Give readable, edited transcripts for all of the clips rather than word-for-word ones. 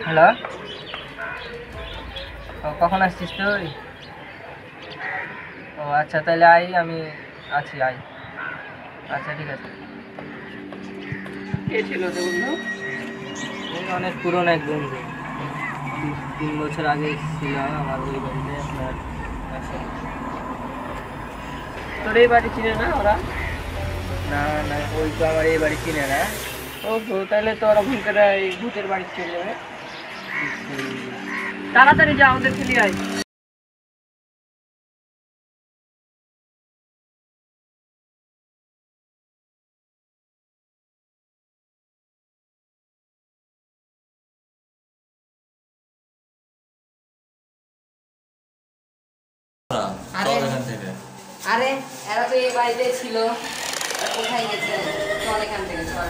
Hello, কখন আসছিস তুই? ও আচ্ছা, তাহলে আই, আমি আছি, আই। আচ্ছা, ঠিক আছে। কে ছিল তো বন্ধু? এই অনেক পুরনো এক বন্ধু, 3 বছর আগে ছিল আমার ওই বাড়িতে আপনার আসে। তোর এই বাড়ি চিনে না ওরা? না না, ওই তো আমার এই বাড়ি চিনে না। ও তো তাহলে তো ওরা ভুল করে এই ভূতের বাড়ি চলে যাবে। তাড়াতাড়ি যা, ওদের ফেলি আয়। আরে আরে এরা তো এই বাড়িতে ছিল, কোথায় গেছে? চল এখান থেকে চল।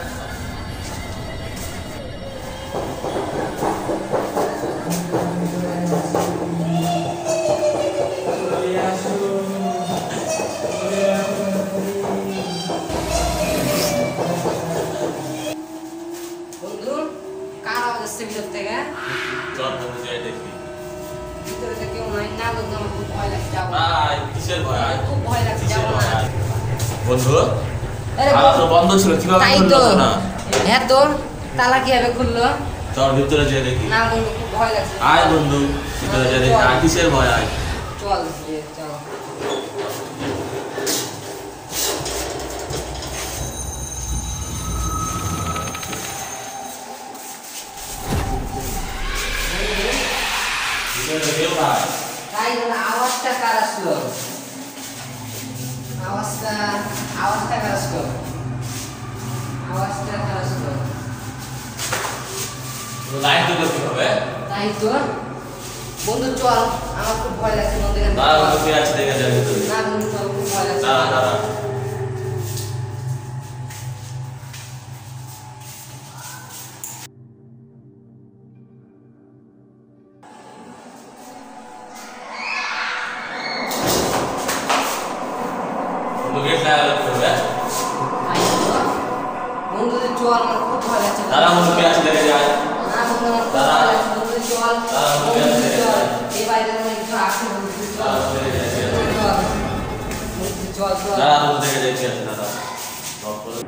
বন্ধু, কার আওয়াজ আসছে ভিতর থেকে? চল বন্ধু যাই দেখি। ভিতরে তো কেউ নাই না বন্ধু, আমার খুব ভয় লাগছে, যাবো না। আয়, কিসের ভয়? আয়। খুব ভয় লাগছে, কিসের যাবো ভয়? না। আয়। বন্ধু আরে তালা তো বন্ধ ছিল, কিভাবে তাই খুললো তো। তো না? হ্যাঁ তো, তালা কিভাবে খুললো? চল ভিতরে যেয়ে দেখি। না বন্ধু, খুব ভয় লাগছে। আয় বন্ধু, ভিতরে যেয়ে দেখি। আয়, কিসের ভয়? আয়। চল চল। ভিতরে কেউ নাই। তাই বলে আওয়াজটা কার আসলো? আওয়াজটা আওয়াজটা কার আসলো? আওয়াজটা কার আসলো? লাইট দিলে কি হবে? তাই তো। বন্ধু চল, আমার খুব ভয় লাগছে বন্ধু, এখান থেকে দাঁড়া চল। বন্ধু, কে আছে দেখে যাই ভিতরে। না বন্ধু চল, খুব ভয় লাগছে। দাঁড়া দাঁড়া। বন্ধু গেট লাগালে কি হবে? তাই তো। বন্ধু তুই চল, আমার খুব ভয় লাগছে। দাঁড়া বন্ধু, কে আছে দেখে যাই। না বন্ধু, আমার খুব ভয় লাগছে। বন্ধু তুই চল। দাঁড়া, বন্ধু, বন্ধু তুই কে আছে? চল। এই বাড়িতে মনে হয় কিছু আছে, বন্ধু তুই চল। দাঁড়া, বন্ধু, দেখে যাই, কে আছে? বন্ধু, চল। বন্ধু তুই চল চল। দাঁড়া বন্ধু, দেখে যাই, কে আছে? দাঁড়া। লক করে।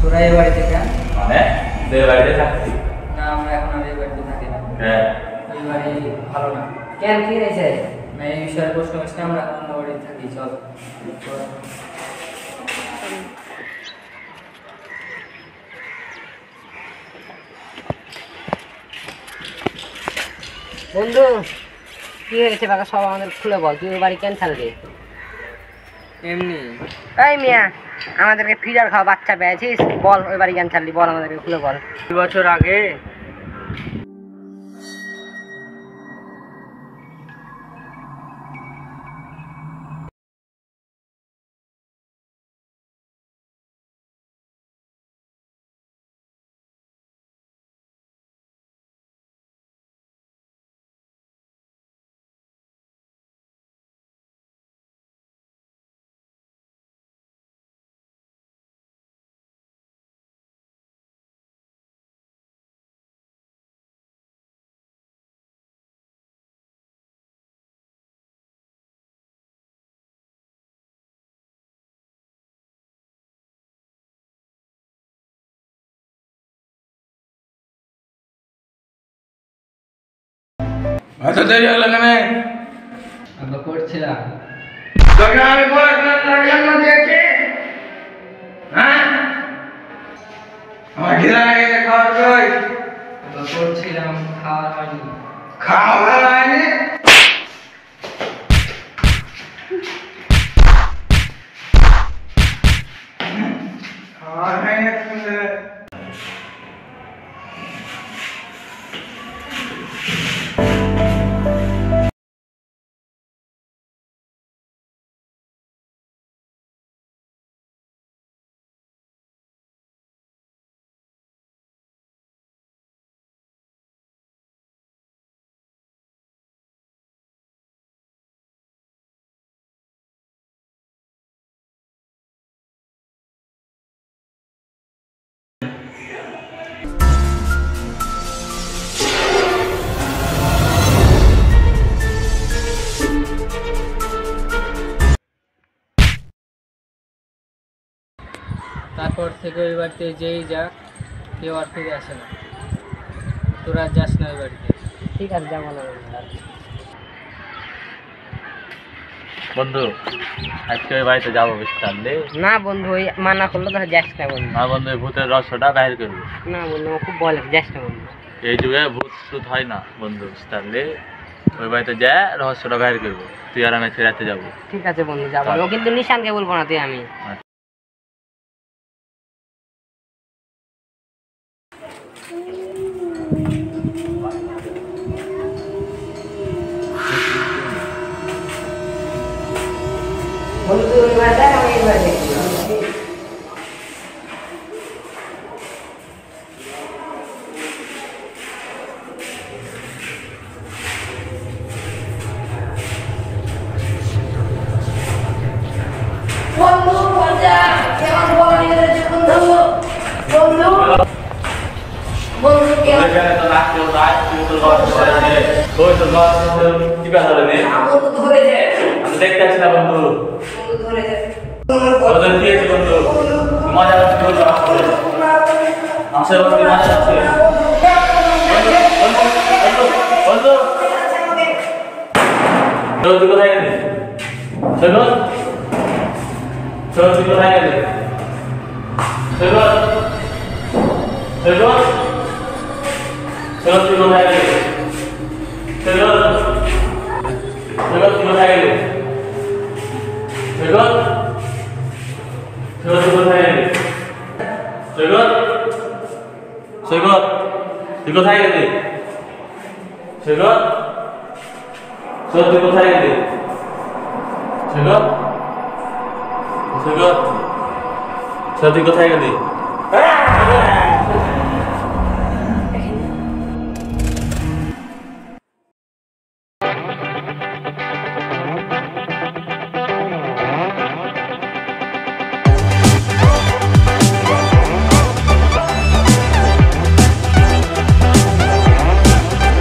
তোরা এই বাড়ি থেকে? মানে তোর বাড়িতে থাকছি। না, আমরা এখন আর এই বাড়িতে থাকি না। হ্যাঁ। এই বাড়ি ভালো না। কেন কি হয়েছে? না, এই বিষয়ে প্রশ্ন করছি, আমরা এখন অন্য বাড়িতে থাকি, চল। বন্ধু, কি হয়েছে বাবা? সব আমাদের খুলে বল, তুই ওই বাড়ি কেন ছাড়লি? এমনি। এই মিয়া, আমাদেরকে ফিডার খাওয়া বাচ্চা পেয়েছিস? বল ওই বাড়ি কেন ছাড়লি, বল আমাদেরকে খুলে বল। 2 বছর আগে আচ্ছা দেরি হলো কেন? আমরা করছিলাম। তোকে আমি বললাম না দেখি। হ্যাঁ? আমার খিদা লেগেছে, খাওয়ার কই? আমরা করছিলাম, খাওয়া হয়নি। খাওয়া হয়নি? তারপর থেকে ওই বাড়িতে যেই যাক কেউ আর ফিরে আসে না। তোরা যাস না ওই বাড়িতে। ঠিক আছে, যাবো না বন্ধু, আজকে ওই বাড়িতে যাবো বুঝতে পারলি? না বন্ধু, ওই মানা করলো তো যাস না বন্ধু। না বন্ধু, ওই ভূতের রহস্যটা বাইর করবো। না বন্ধু, আমার খুব ভয় লাগে, যাস না বন্ধু। এই যুগে ভূত টুত হয় না বন্ধু, বুঝতে পারলি? ওই বাড়িতে যা রহস্যটা বাইর করবো, তুই আর আমি ফেরাতে যাবো। ঠিক আছে বন্ধু, যাবো। ও কিন্তু নিশানকে বলবো না, তুই আমি। বন্ধু এবার দেখ, আমি এবার দেখি। বন্ধু মজা কেমন বলা নিয়ে বন্ধু বন্ধু বন্ধু কেমন বন্ধু ধরে যায় দেখতে আসি না বন্ধু, বন্ধু ধরে যায় বন্ধু মজা হচ্ছে আসলে বন্ধু, মজা হচ্ছে বন্ধু। তুই কোথায় গেলি? সৈকত, তুই কোথায় গেলি? সৈকত, সৈকত, সৈকত তুই কোথায় গেলি? সৈকত, সৈকত তুই কোথায় গেলি? সৈকত, সৈকত তুই কোথায় গেলি? সৈকত, সৈকত তুই কোথায় গেলি? সৈকত, সৈকত তুই কোথায় গেলি? সৈকত, সৈকত, সৈকত তুই কোথায় গেলি?